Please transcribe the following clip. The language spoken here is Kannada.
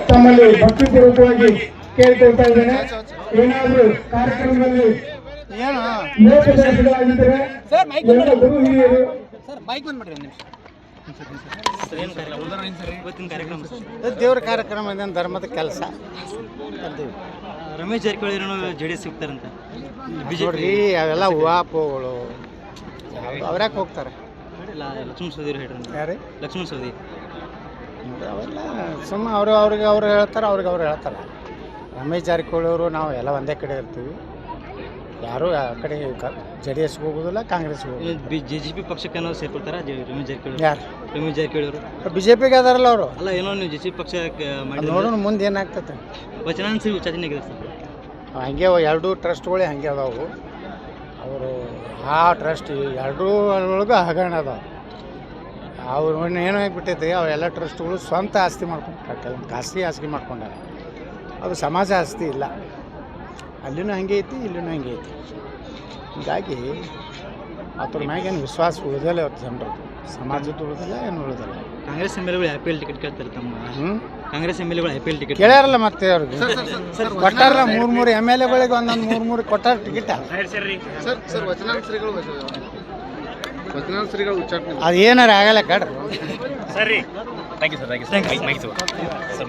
ತಮ್ಮಲ್ಲಿ ಭಕ್ತಿಪೂರ್ವಕವಾಗಿ ಕೇಳ್ಕೊಳ್ತಾ ಇದ್ದೇನೆ. ಏನಾದರೂ ಕಾರ್ಯಕ್ರಮದಲ್ಲಿ ಲೋಕದರ್ಶಿಗಳಾಗಿದ್ದರೆ ಗುರು ಹಿರಿಯರು ದೇವ್ರ ಕಾರ್ಯಕ್ರಮ ಇದೇನು ಧರ್ಮದ ಕೆಲಸ. ರಮೇಶ್ ಜಾರಕಿಹೊಳಿ ಜೆಡಿಎಸ್ ಸಿಗ್ತಾರಂತ ನೋಡ್ರಿ, ಅವೆಲ್ಲ ಹೂವಾಪುಗಳು ಅವ್ರ್ಯಾಕೆ ಹೋಗ್ತಾರೆ? ಲಕ್ಷ್ಮಣ ಸವದಿ ಹೇಳ್ರಿ. ಯಾರು? ಲಕ್ಷ್ಮಣ ಸವದಿ. ಅವೆಲ್ಲ ಸುಮ್ಮ ಅವ್ರಿಗೆ ಅವ್ರು ಹೇಳ್ತಾರೆ, ಅವ್ರಿಗೆ ಅವ್ರು ಹೇಳ್ತಾರೆ. ರಮೇಶ್ ಜಾರಕಿಹೊಳಿ ಅವರು ನಾವು ಎಲ್ಲ ಒಂದೇ ಕಡೆ ಇರ್ತೀವಿ. ಯಾರು ಆ ಕಡೆ ಜೆಡಿಎಸ್ಗೆ ಹೋಗೋದಿಲ್ಲ, ಕಾಂಗ್ರೆಸ್ಗೆ ಹೋಗೋದು. ಜೆಜೆಪಿ ಪಕ್ಷಕ್ಕೆ ಸೇರ್ಕೊಳ್ತಾರ ರಮೇಶ್ ಜಾರಕಿಹೊಳಿ? ಯಾರು? ರಮೇಶ್ ಜಾರಕಿಹೊಳಿ ಅವರು ಬಿಜೆಪಿಗೆ ಅದಾರಲ್ಲ ಅವರು. ಅಲ್ಲ, ಏನೋ ನೀವು ಜೆಜೆಪಿ ಪಕ್ಷ ನೋಡೋಣ ಮುಂದೆ ಏನಾಗ್ತದೆ. ವಚನಾಂಶ ವಿಚಾರಣೆಗೆ ಸರ್ ಹಂಗೆ ಎರಡೂ ಟ್ರಸ್ಟ್ಗಳೇ ಹಂಗೆ ಅದಾವು. ಅವರು ಆ ಟ್ರಸ್ಟ್ ಎರಡೂ ಒಳಗೆ ಹಗರಣ ಅದಾವೆ. ಅವ್ರು ಏನಾಗಿಬಿಟ್ಟೈತೆ, ಅವೆಲ್ಲ ಟ್ರಸ್ಟ್ಗಳು ಸ್ವಂತ ಆಸ್ತಿ ಮಾಡ್ಕೊಂಡು ಖಾಸಗಿ ಆಸ್ತಿ ಮಾಡ್ಕೊಂಡಾರ. ಅದು ಸಮಾಜ ಆಸ್ತಿ ಇಲ್ಲ. ಅಲ್ಲಿನೂ ಹಂಗೆ ಐತಿ, ಇಲ್ಲಿನೂ ಹಂಗೆ ಐತಿ. ಹೀಗಾಗಿ ಅದ್ರ ಮ್ಯಾಗೇನು ವಿಶ್ವಾಸ ಉಳಿದಲ್ಲ ಅವ್ರ ಜನರು. ಸಮಾಜದ ಉಳಿದಿಲ್ಲ, ಏನು ಉಳಿದಿಲ್ಲ. ಕಾಂಗ್ರೆಸ್ ಎಮ್ ಎಲ್ ಎಗಳು IPL ಟಿಕೆಟ್ ಕೇಳ್ತಾರೆ ತಮ್ಮ. ಕಾಂಗ್ರೆಸ್ ಎಮ್ ಎಲ್ ಎಗಳು IPL ಟಿಕೆಟ್ ಕೇಳ್ಯಾರಲ್ಲ, ಮತ್ತೆ ಅವ್ರಿಗೆ ಕೊಟ್ಟಾರಲ್ಲ. 3 MLAಗಳಿಗೆ ಒಂದೊಂದು 3 ಕೊಟ್ಟಾರ ಟಿಕೆಟ್. ಅದು ಏನಾರ ಆಗಲ್ಲ ಕಡ್ರಿ. ಸರಿ, ಥ್ಯಾಂಕ್ ಯು ಸರ್.